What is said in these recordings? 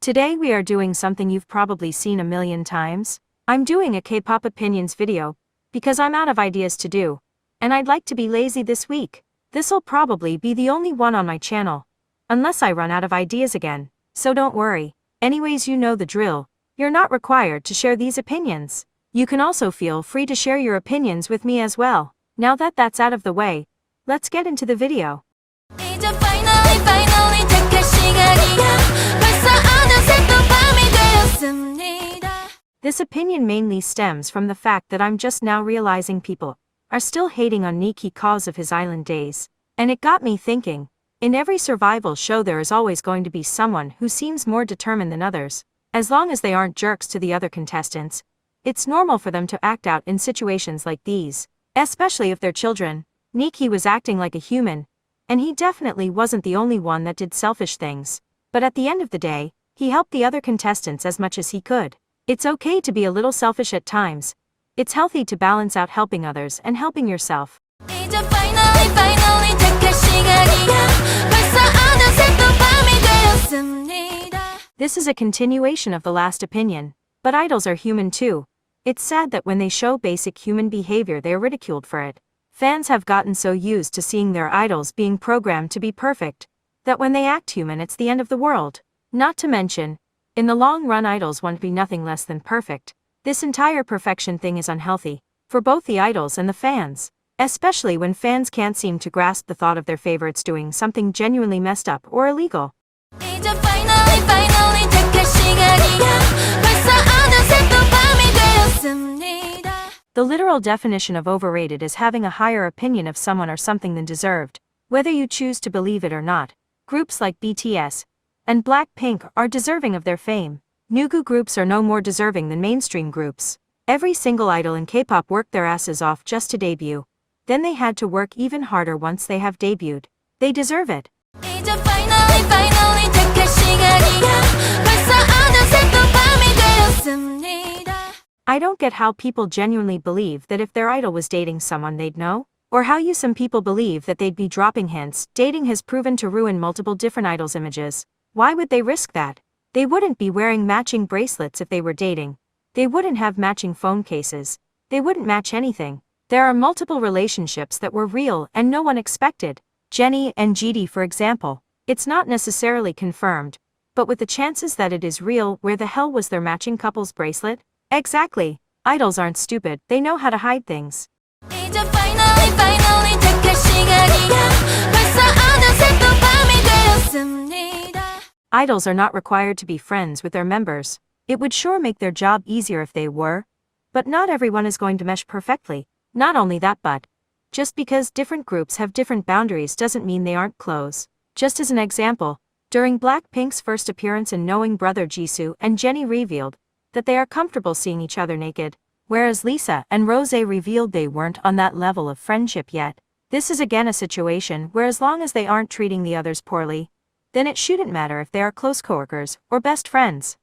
Today we are doing something you've probably seen a million times. I'm doing a K-pop opinions video, because I'm out of ideas to do, and I'd like to be lazy this week. This'll probably be the only one on my channel, unless I run out of ideas again, so don't worry. Anyways, you know the drill. You're not required to share these opinions. You can also feel free to share your opinions with me as well. Now that that's out of the way, let's get into the video. This opinion mainly stems from the fact that I'm just now realizing people are still hating on Nicki cause of his island days. And it got me thinking, in every survival show there is always going to be someone who seems more determined than others. As long as they aren't jerks to the other contestants, it's normal for them to act out in situations like these, especially if they're children. Nicki was acting like a human, and he definitely wasn't the only one that did selfish things. But at the end of the day, he helped the other contestants as much as he could. It's okay to be a little selfish at times. It's healthy to balance out helping others and helping yourself. This is a continuation of the last opinion, but idols are human too. It's sad that when they show basic human behavior they are ridiculed for it. Fans have gotten so used to seeing their idols being programmed to be perfect, that when they act human it's the end of the world. Not to mention, in the long run idols want to be nothing less than perfect. This entire perfection thing is unhealthy, for both the idols and the fans. Especially when fans can't seem to grasp the thought of their favorites doing something genuinely messed up or illegal. The literal definition of overrated is having a higher opinion of someone or something than deserved, whether you choose to believe it or not. Groups like BTS and Blackpink are deserving of their fame. Nugu groups are no more deserving than mainstream groups. Every single idol in K-pop worked their asses off just to debut. Then they had to work even harder once they have debuted. They deserve it. I don't get how people genuinely believe that if their idol was dating someone they'd know, or how some people believe that they'd be dropping hints. Dating has proven to ruin multiple different idols' images. Why would they risk that? They wouldn't be wearing matching bracelets if they were dating. They wouldn't have matching phone cases. They wouldn't match anything. There are multiple relationships that were real and no one expected. Jennie and GD, for example. It's not necessarily confirmed, but with the chances that it is real, where the hell was their matching couple's bracelet? Exactly. Idols aren't stupid, they know how to hide things. Idols are not required to be friends with their members. It would sure make their job easier if they were. But not everyone is going to mesh perfectly. Not only that, but just because different groups have different boundaries doesn't mean they aren't close. Just as an example, during Blackpink's first appearance in Knowing Brother, Jisoo and Jennie revealed that they are comfortable seeing each other naked, whereas Lisa and Rose revealed they weren't on that level of friendship yet. This is again a situation where as long as they aren't treating the others poorly, then it shouldn't matter if they are close coworkers or best friends.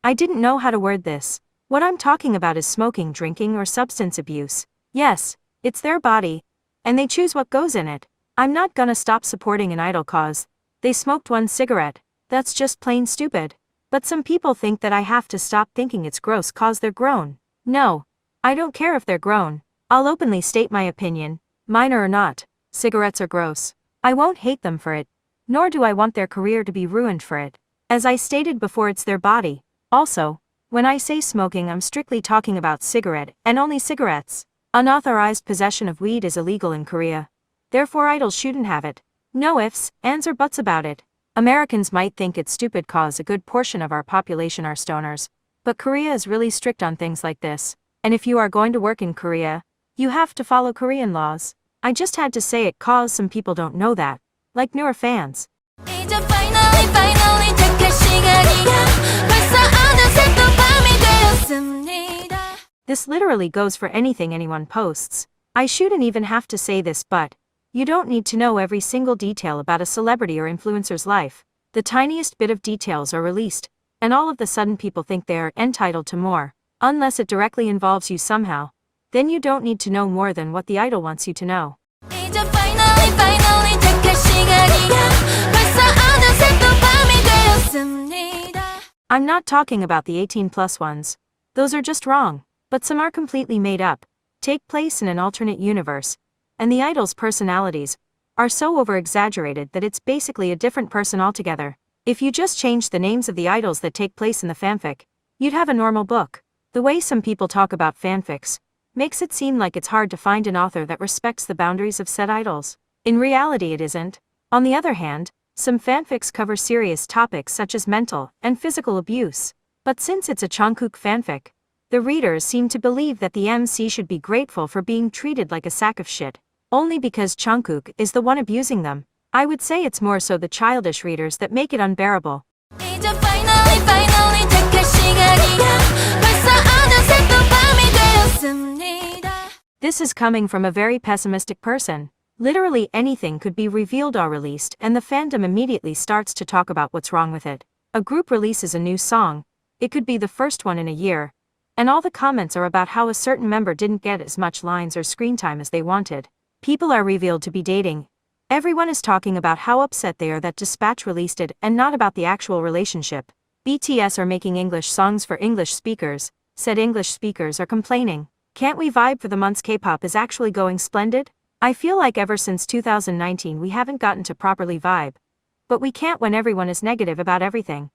I didn't know how to word this. What I'm talking about is smoking, drinking, or substance abuse. Yes, it's their body, and they choose what goes in it. I'm not gonna stop supporting an idol cause they smoked one cigarette. That's just plain stupid. But some people think that I have to stop thinking it's gross cause they're grown. No, I don't care if they're grown. I'll openly state my opinion, minor or not. Cigarettes are gross. I won't hate them for it, nor do I want their career to be ruined for it. As I stated before, it's their body. Also, when I say smoking, I'm strictly talking about cigarette and only cigarettes. Unauthorized possession of weed is illegal in Korea. Therefore idols shouldn't have it. No ifs, ands or buts about it. Americans might think it's stupid cause a good portion of our population are stoners. But Korea is really strict on things like this. And if you are going to work in Korea, you have to follow Korean laws. I just had to say it cause some people don't know that. Like newer fans. This literally goes for anything anyone posts. I shouldn't even have to say this, but you don't need to know every single detail about a celebrity or influencer's life. The tiniest bit of details are released, and all of a sudden people think they are entitled to more. Unless it directly involves you somehow, then you don't need to know more than what the idol wants you to know. I'm not talking about the 18+ ones. Those are just wrong. But some are completely made up, take place in an alternate universe, and the idols' personalities are so over-exaggerated that it's basically a different person altogether. If you just changed the names of the idols that take place in the fanfic, you'd have a normal book. The way some people talk about fanfics makes it seem like it's hard to find an author that respects the boundaries of said idols. In reality it isn't. On the other hand, some fanfics cover serious topics such as mental and physical abuse. But since it's a Jungkook fanfic, the readers seem to believe that the MC should be grateful for being treated like a sack of shit, only because Jungkook is the one abusing them. I would say it's more so the childish readers that make it unbearable. This is coming from a very pessimistic person. Literally anything could be revealed or released and the fandom immediately starts to talk about what's wrong with it. A group releases a new song, it could be the first one in a year, and all the comments are about how a certain member didn't get as much lines or screen time as they wanted. People are revealed to be dating. Everyone is talking about how upset they are that Dispatch released it and not about the actual relationship. BTS are making English songs for English speakers, said English speakers are complaining. Can't we vibe for the months? K-pop is actually going splendid? I feel like ever since 2019 we haven't gotten to properly vibe. But we can't when everyone is negative about everything.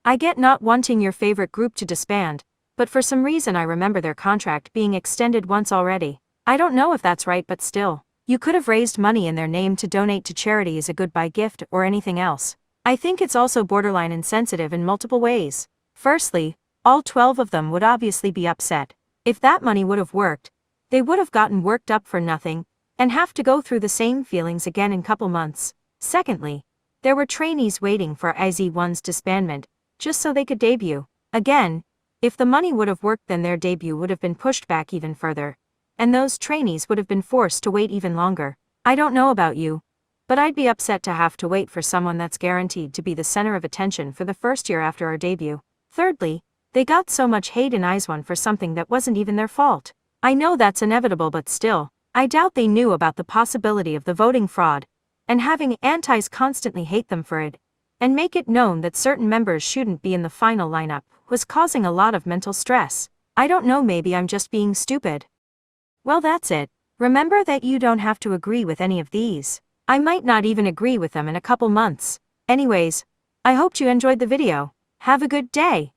I get not wanting your favorite group to disband, but for some reason I remember their contract being extended once already. I don't know if that's right, but still. You could have raised money in their name to donate to charity as a goodbye gift or anything else. I think it's also borderline insensitive in multiple ways. Firstly, all 12 of them would obviously be upset. If that money would have worked, they would have gotten worked up for nothing, and have to go through the same feelings again in couple months. Secondly, there were trainees waiting for IZ*ONE's disbandment, just so they could debut. Again, if the money would have worked then their debut would have been pushed back even further, and those trainees would have been forced to wait even longer. I don't know about you, but I'd be upset to have to wait for someone that's guaranteed to be the center of attention for the first year after our debut. Thirdly, they got so much hate in IZ*ONE for something that wasn't even their fault. I know that's inevitable, but still, I doubt they knew about the possibility of the voting fraud, and having antis constantly hate them for it, and make it known that certain members shouldn't be in the final lineup, was causing a lot of mental stress. I don't know, maybe I'm just being stupid. Well, that's it. Remember that you don't have to agree with any of these. I might not even agree with them in a couple months. Anyways, I hoped you enjoyed the video. Have a good day.